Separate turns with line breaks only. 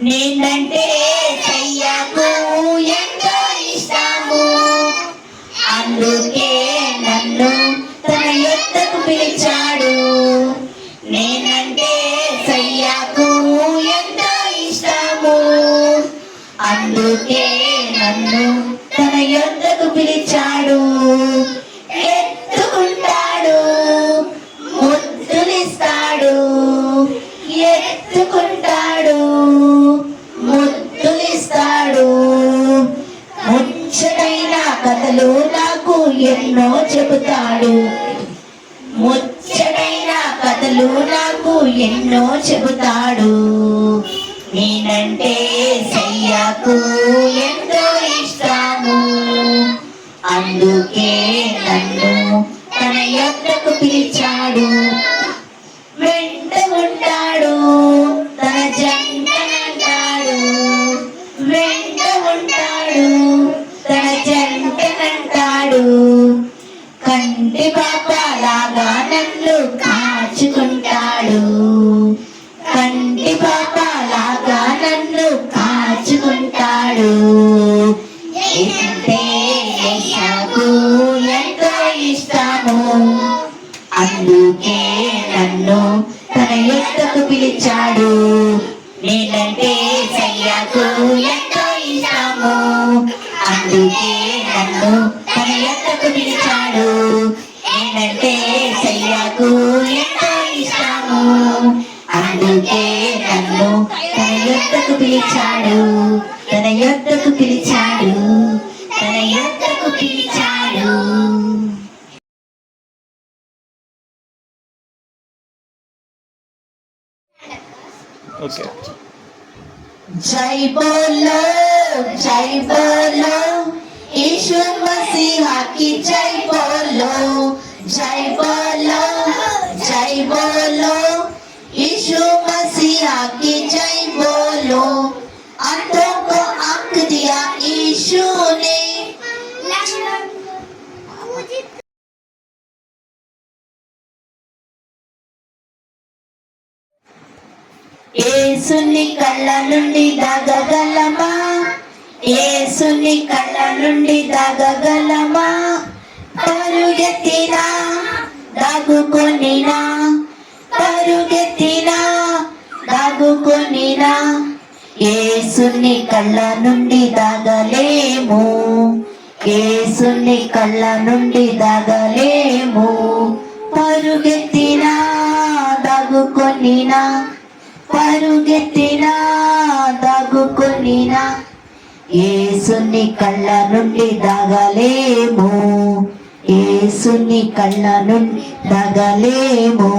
నేనంటే యేసయ్యకు ఎంతో ఇష్టము, అందుకే నన్ను తన యొద్దకు పిలిచాడు. నేనంటే యేసయ్యకు ఎంతో ఇష్టము, అందుకే నన్ను తన యొద్దకు పిలిచాడు. ఎత్తుకుంటాడు, ముద్దులిస్తాడు, ఎత్తుకుంటాడు, ముద్దులిస్తాడు. ముచ్చటైన కథలు నాకు ఎన్నో చెబుతాడు, ముచ్చటైన కథలు నాకు ఎన్నో చెబుతాడు. నేనంటే యేసయ్యకు ఎంతో ఇష్టము, అందుకే నన్ను తన యొద్దకు పిలిచాడు. వెంట ఉంటాడు, తన జంటనంటాడు, వెంట ఉంటాడు, తన జంటనంటాడు. కంటి పాపలాగా నన్ను కాచుకుంటాడు, కంటి పాపలాగా నన్ను కాచుకుంటాడు. యేసయ్యకు ఎంతో ఇష్టము, అందుకే నన్ను తన యొద్దకు పిలిచాడు. నేనంటే యేసయ్యకు ఎంతో ఇష్టము, అందుకే నన్ను తన యొద్దకు పిలిచాడు. నేనంటే యేసయ్యకు ఎంతో ఇష్టము, అందుకే నన్ను తన యొద్దకు పిలిచాడు, తన యొద్దకు పిలిచాడు, తన యొద్దకు పిలిచాడు.
ఓకే.
जय बोलो, जय बोलो, यीशु मसीहा की जय बोलो, जय बोलो, जय बोलो, यीशु मसीहा की जय बोलो. अंधों को आंख दिया यीशु ने, యేసుని కళ్ళ నుండి దాగగలమా, యేసుని కళ్ళ నుండి దాగగలమా. పరుగెత్తినా దాగుకొనినా, పరుగెత్తినా దాగుకొనినా. యేసుని కళ్ళ నుండి దాగలేము, యేసుని కళ్ళ నుండి దాగలేము. పరుగెత్తినా దాగుకొనినా, పరుగెత్తినా దాగుకొనినా. యేసుని కళ్ళ నుండి దాగలేము, యేసుని కళ్ళ నుండి దాగలేము.